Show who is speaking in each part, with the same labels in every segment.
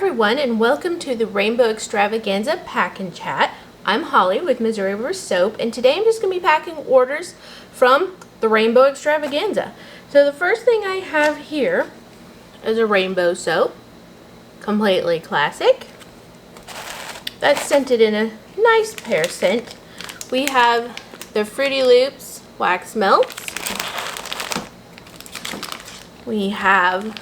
Speaker 1: everyone, and welcome to the Rainbow Extravaganza Pack and Chat. I'm Holly with Missouri River Soap, and today I'm just going to be packing orders from the Rainbow Extravaganza. So the first thing I have here is a rainbow soap, completely classic. That's scented in a nice pear scent. We have the Fruity Loops Wax Melts. We have,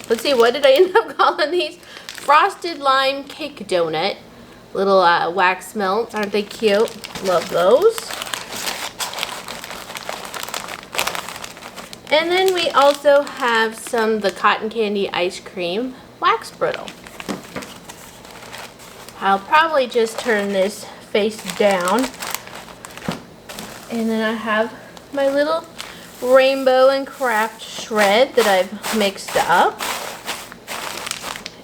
Speaker 1: let's see, what did I end up calling these? Frosted Lime Cake Donut. Little wax melts. Aren't they cute? Love those. And then we also have the Cotton Candy Ice Cream Wax Brittle. I'll probably just turn this face down. And then I have my little Rainbow and Craft shred that I've mixed up.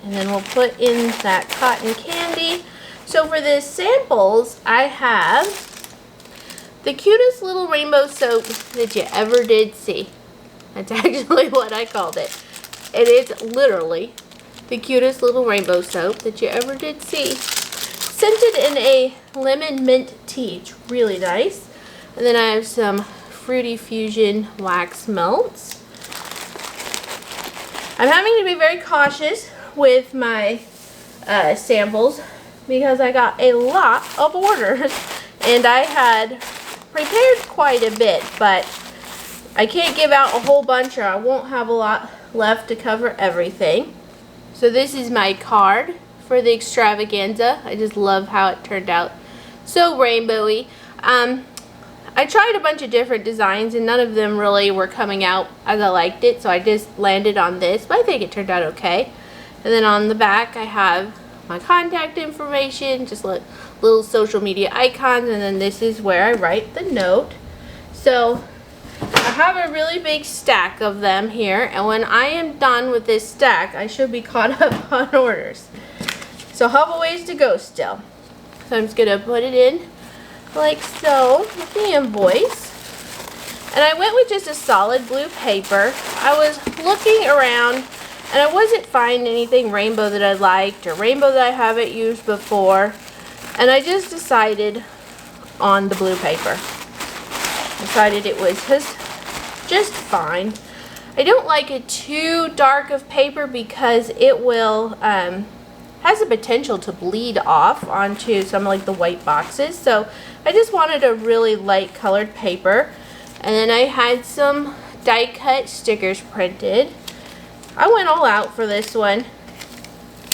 Speaker 1: And then we'll put in that cotton candy. So for the samples, I have the cutest little rainbow soap that you ever did see. That's actually what I called it. It is literally the cutest little rainbow soap that you ever did see. Scented in a lemon mint tea. It's really nice. And then I have some Fruity Fusion wax melts. I'm having to be very cautious with my samples because I got a lot of orders and I had prepared quite a bit, but I can't give out a whole bunch or I won't have a lot left to cover everything. So this is my card for the extravaganza. I just love how it turned out. So rainbowy. I tried a bunch of different designs and none of them really were coming out as I liked it, so I just landed on this, but I think it turned out okay. And then on the back I have my contact information, just little social media icons, and then this is where I write the note. So I have a really big stack of them here, and when I am done with this stack I should be caught up on orders. So I have a ways to go still. So I'm just going to put it in like so with the invoice. And I went with just a solid blue paper. I was looking around and I wasn't finding anything rainbow that I liked or rainbow that I haven't used before. And I just decided on the blue paper. Decided it was just fine. I don't like it too dark of paper because it will has the potential to bleed off onto some like the white boxes. So I just wanted a really light colored paper. And then I had some die cut stickers printed. I went all out for this one.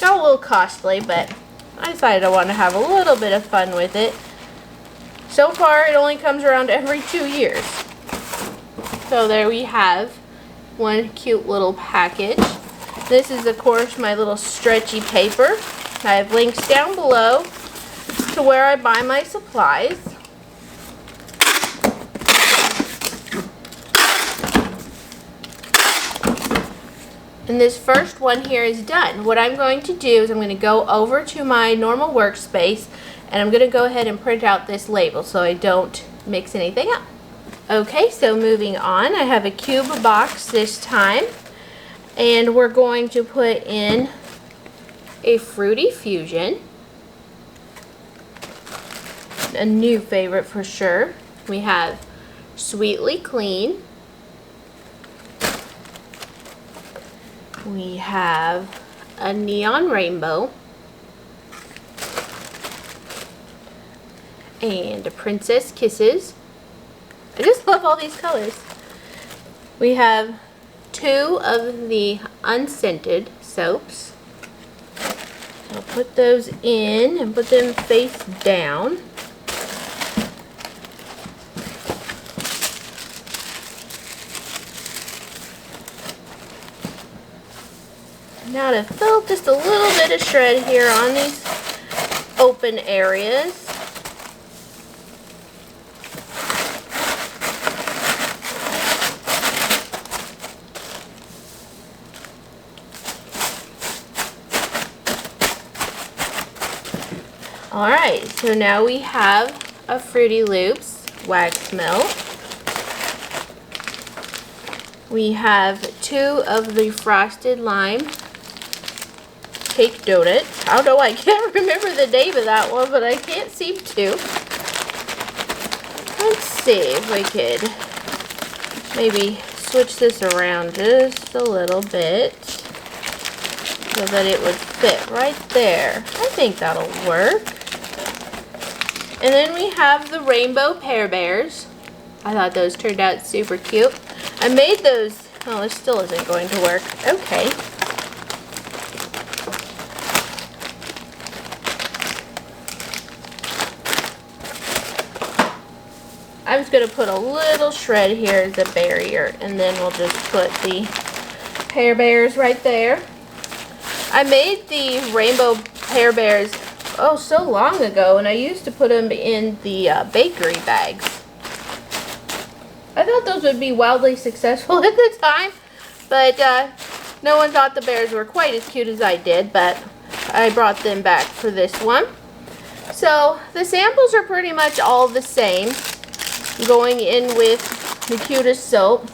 Speaker 1: Got a little costly, but I decided I want to have a little bit of fun with it. So far, it only comes around every 2 years. So there we have one cute little package. This is, of course, my little stretchy paper. I have links down below to where I buy my supplies. And this first one here is done. What I'm going to do is I'm going to go over to my normal workspace and I'm going to go ahead and print out this label so I don't mix anything up. Okay, so moving on, I have a cube box this time. And we're going to put in a Fruity Fusion. A new favorite for sure. We have Sweetly Clean. We have a Neon Rainbow. And a Princess Kisses. I just love all these colors. We have 2 of the unscented soaps. I'll put those in and put them face down. Now to fill just a little bit of shred here on these open areas. Alright, so now we have a Fruity Loops wax melt. We have 2 of the Frosted Lime cake donut. I don't know, I can't remember the name of that one, but I can't seem to. Let's see if we could maybe switch this around just a little bit so that it would fit right there. I think that'll work. And then we have the rainbow Pear Bears. I thought those turned out super cute. I made those. Oh, this still isn't going to work. Okay. I'm just going to put a little shred here as a barrier, and then we'll just put the Pear Bears right there. I made the rainbow Pear Bears, oh, so long ago, and I used to put them in the bakery bags. I thought those would be wildly successful at the time, but no one thought the bears were quite as cute as I did, but I brought them back for this one. So the samples are pretty much all the same, going in with the cutest soap,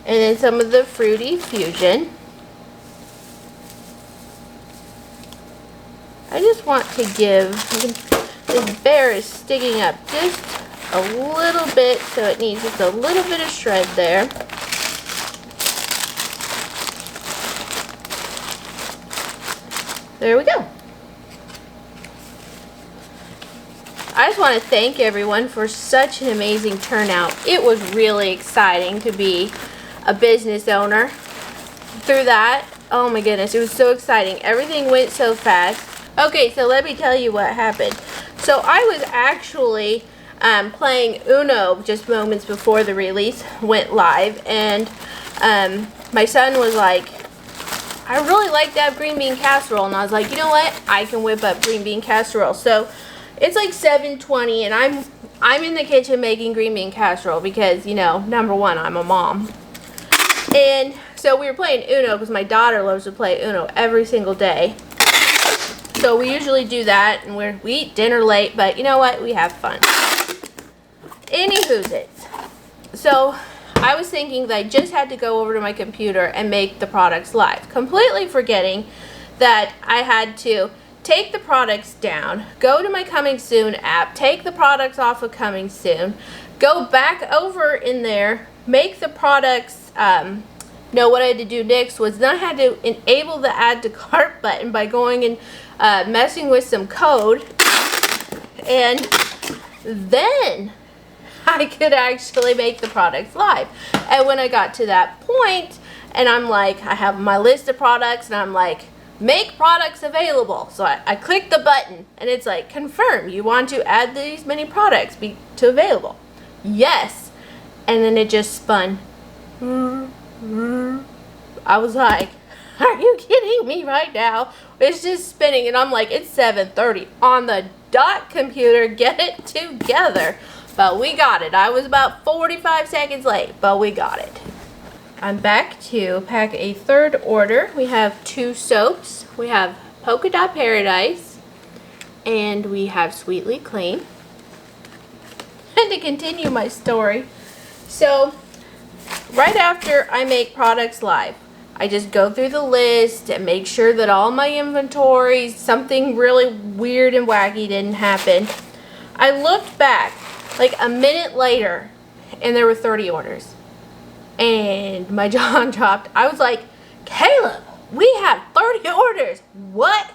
Speaker 1: and then some of the Fruity Fusion. I just want to give, this bear is sticking up just a little bit, so it needs just a little bit of shred there. There we go. I just want to thank everyone for such an amazing turnout. It was really exciting to be a business owner. Through that, oh my goodness, it was so exciting. Everything went so fast. Okay, so let me tell you what happened. So I was actually playing Uno just moments before the release went live, and my son was like, I really like to have green bean casserole, and I was like, you know what, I can whip up green bean casserole. So it's like 7:20, and I'm in the kitchen making green bean casserole because, you know, number one, I'm a mom. And so we were playing Uno because my daughter loves to play Uno every single day. So we usually do that, and we eat dinner late, but you know what, we have fun. Anywho's it. So I was thinking that I just had to go over to my computer and make the products live, completely forgetting that I had to take the products down, go to my Coming Soon app, take the products off of Coming Soon, go back over in there, make the products, no, what I had to do next was then I had to enable the add to cart button by going and messing with some code, and then I could actually make the products live. And when I got to that point, and I'm like, I have my list of products, and I'm like, make products available. So I click the button, and it's like, confirm, you want to add these many products to available. Yes. And then it just spun. I was like, are you kidding me right now? It's just spinning, and I'm like, it's 7:30 on the dot, computer, get it together. But we got it. I was about 45 seconds late, but we got it. I'm back to pack a third order. We have 2 soaps. We have Polka Dot Paradise, and we have Sweetly Clean. And to continue my story, so right after I make products live, I just go through the list and make sure that all my inventory, something really weird and wacky didn't happen. I looked back like a minute later, and there were 30 orders. And my jaw dropped. I was like, Caleb, we have 30 orders. What?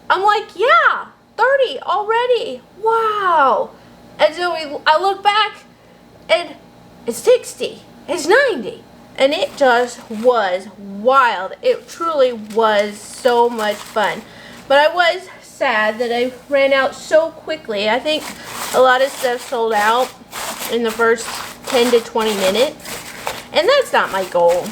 Speaker 1: I'm like, yeah, 30 already. Wow. And so I look back, and it's 60. It's 90. And it just was wild. It truly was so much fun. But I was sad that I ran out so quickly. I think a lot of stuff sold out in the first 10 to 20 minutes. And that's not my goal.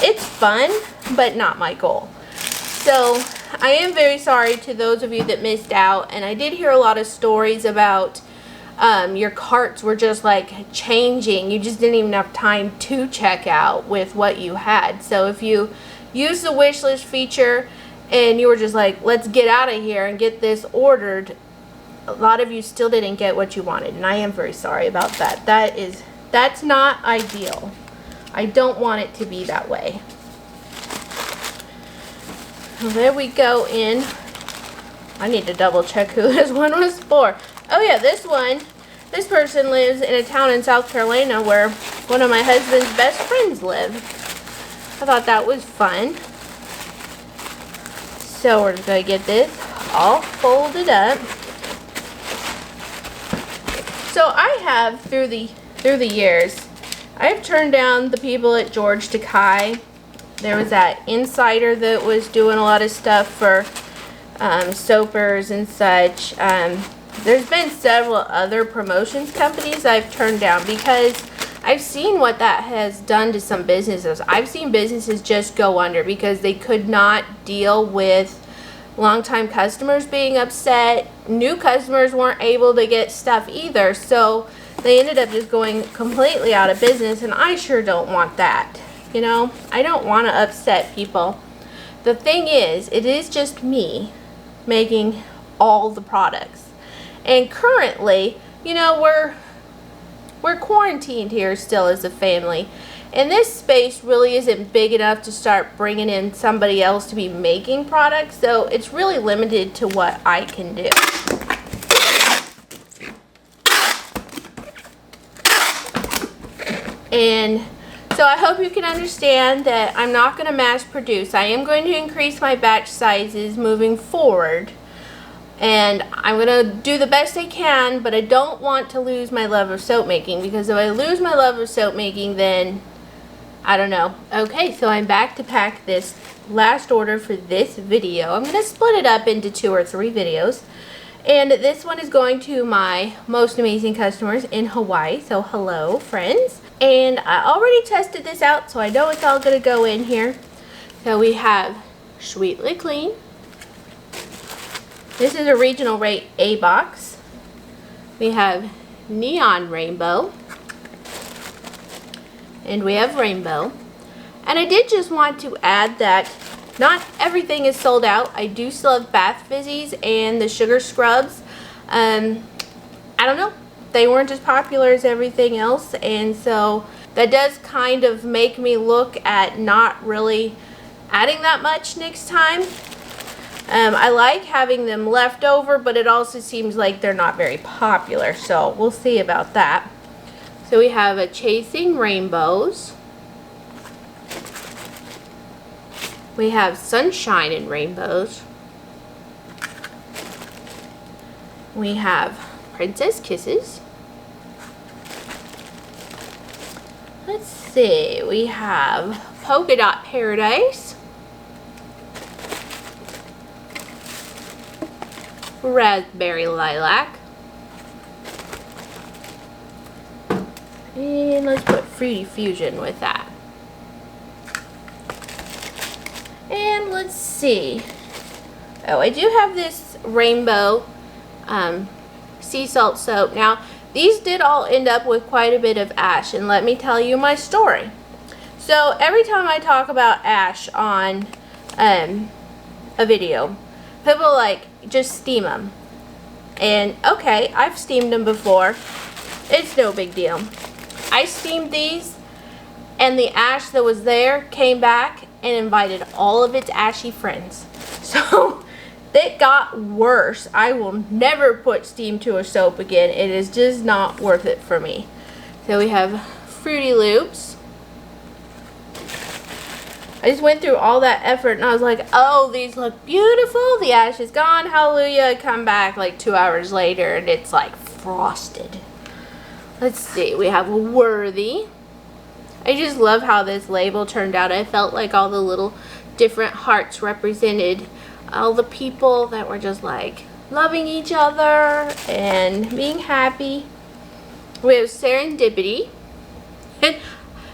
Speaker 1: It's fun, but not my goal. So I am very sorry to those of you that missed out. And I did hear a lot of stories about your carts were just like changing. You just didn't even have time to check out with what you had. So if you use the wish list feature and you were just like, let's get out of here and get this ordered, a lot of you still didn't get what you wanted, and I am very sorry about that. That's not ideal. I don't want it to be that way. There we go in. I need to double check who this one was for. Oh yeah, this person lives in a town in South Carolina where one of my husband's best friends live. I thought that was fun. So we're just gonna get this all folded up. So I have through the years, I've turned down the people at George Takei. There was that insider that was doing a lot of stuff for soapers and such. There's been several other promotions companies I've turned down because I've seen what that has done to some businesses. I've seen businesses just go under because they could not deal with longtime customers being upset. New customers weren't able to get stuff either, so they ended up just going completely out of business, and I sure don't want that. You know, I don't want to upset people. The thing is, it is just me making all the products, and currently, you know, we're quarantined here still as a family, and this space really isn't big enough to start bringing in somebody else to be making products, so it's really limited to what I can do. And so I hope you can understand that I'm not going to mass produce. I am going to increase my batch sizes moving forward, and I'm going to do the best I can, but I don't want to lose my love of soap making, because if I lose my love of soap making, then I don't know. Okay, so I'm back to pack this last order for this video. I'm going to split it up into 2 or 3 videos. And this one is going to my most amazing customers in Hawaii. So hello, friends. And I already tested this out, so I know it's all going to go in here. So we have Sweetly Clean. This is a regional rate A box. We have Neon Rainbow. And we have Rainbow. And I did just want to add that not everything is sold out. I do still have Bath Fizzies and the Sugar Scrubs. I don't know. They weren't as popular as everything else. And so that does kind of make me look at not really adding that much next time. I like having them left over, but it also seems like they're not very popular. So we'll see about that. So we have a Chasing Rainbows. We have Sunshine and Rainbows. We have Princess Kisses. Let's see, we have Polka Dot Paradise. Raspberry Lilac. And let's put Fruity Fusion with that. And let's see. Oh, I do have this Rainbow sea salt soap. Now, these did all end up with quite a bit of ash, and let me tell you my story. So, every time I talk about ash on a video, people are like, just steam them. And, okay, I've steamed them before. It's no big deal. I steamed these, and the ash that was there came back and invited all of its ashy friends. So it got worse. I will never put steam to a soap again. It is just not worth it for me. So we have Fruity Loops. I just went through all that effort and I was like, oh, these look beautiful. The ash is gone. Hallelujah. I come back like 2 hours later and it's like frosted. Let's see. We have Worthy. I just love how this label turned out. I felt like all the little different hearts represented all the people that were just like loving each other and being happy. We have Serendipity. And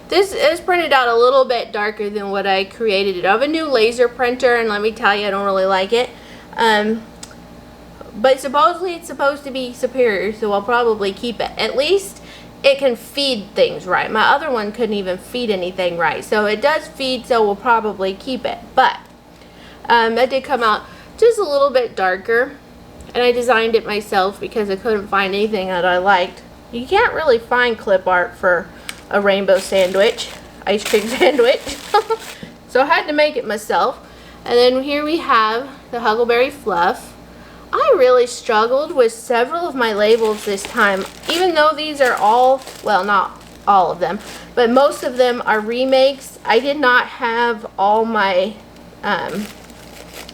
Speaker 1: this is printed out a little bit darker than what I created it. I have a new laser printer, and let me tell you, I don't really like it. But supposedly it's supposed to be superior, so I'll probably keep it. At least it can feed things right. My other one couldn't even feed anything right. So it does feed, so we'll probably keep it. But that did come out just a little bit darker. And I designed it myself because I couldn't find anything that I liked. You can't really find clip art for a rainbow sandwich, ice cream sandwich. So I had to make it myself. And then here we have the Huckleberry Fluff. I really struggled with several of my labels this time, even though these are all, well, not all of them, but most of them are remakes. I did not have all my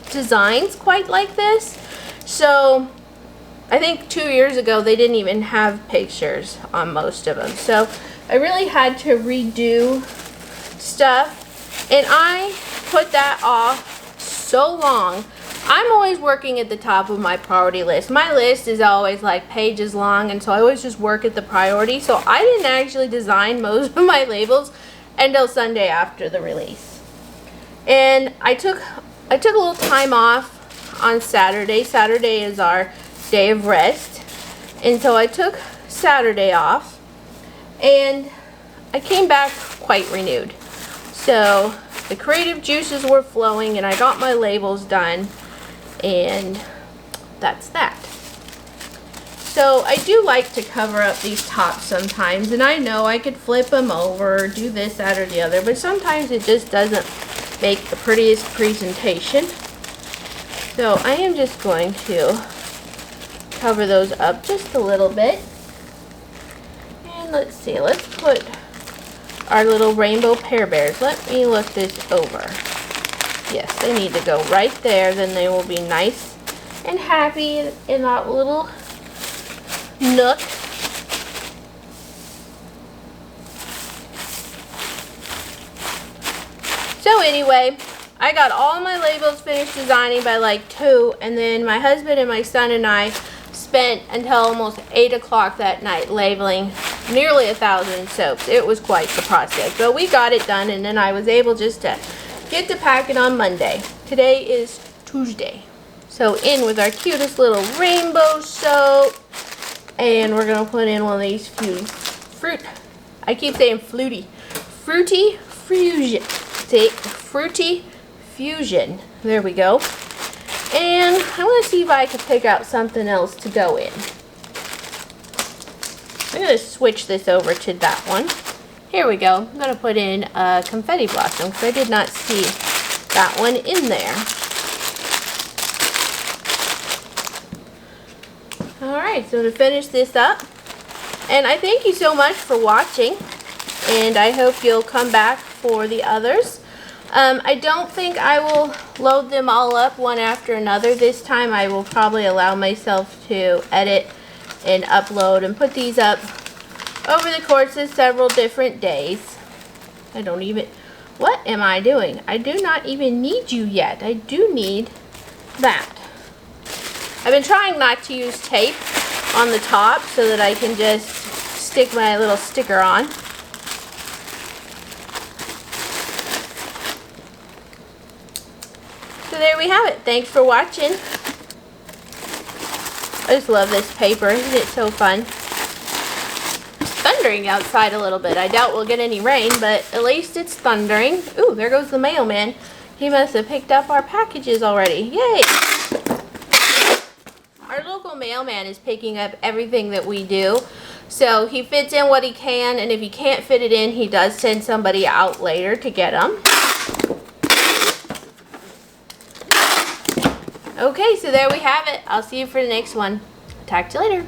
Speaker 1: designs quite like this. So I think 2 years ago they didn't even have pictures on most of them. So I really had to redo stuff, and I put that off so long. I'm always working at the top of my priority list. My list is always like pages long, and so I always just work at the priority. So I didn't actually design most of my labels until Sunday after the release. And I took a little time off on Saturday. Saturday is our day of rest. And so I took Saturday off, and I came back quite renewed. So the creative juices were flowing, and I got my labels done. And that's that. So I do like to cover up these tops sometimes, and I know I could flip them over or do this, that, or the other, but sometimes it just doesn't make the prettiest presentation. So I am just going to cover those up just a little bit. And let's see, let's put our little rainbow Pear Bears. Let me look this over. Yes, they need to go right there. Then they will be nice and happy in that little nook. So anyway, I got all my labels finished designing by like 2, and then my husband and my son and I spent until almost 8 o'clock that night labeling nearly 1,000 soaps. It was quite the process, but we got it done, and then I was able just to get to packing on Monday. Today is Tuesday. So in with our cutest little rainbow soap. And we're going to put in one of these I keep saying Fruity Fusion. See, Fruity Fusion. There we go. And I want to see if I can pick out something else to go in. I'm going to switch this over to that one. Here we go. I'm going to put in a Confetti Blossom because I did not see that one in there. Alright, so to finish this up, and I thank you so much for watching, and I hope you'll come back for the others. I don't think I will load them all up one after another this time. I will probably allow myself to edit and upload and put these up over the course of several different days. What am I doing? I do not even need you yet. I do need that. I've been trying not to use tape on the top so that I can just stick my little sticker on. So there we have it. Thanks for watching. I just love this paper. Isn't it so fun? Thundering outside a little bit. I doubt we'll get any rain, but at least it's thundering. Ooh, there goes the mailman. He must have picked up our packages already. Yay! Our local mailman is picking up everything that we do. So he fits in what he can, and if he can't fit it in, he does send somebody out later to get them. Okay, so there we have it. I'll see you for the next one. Talk to you later.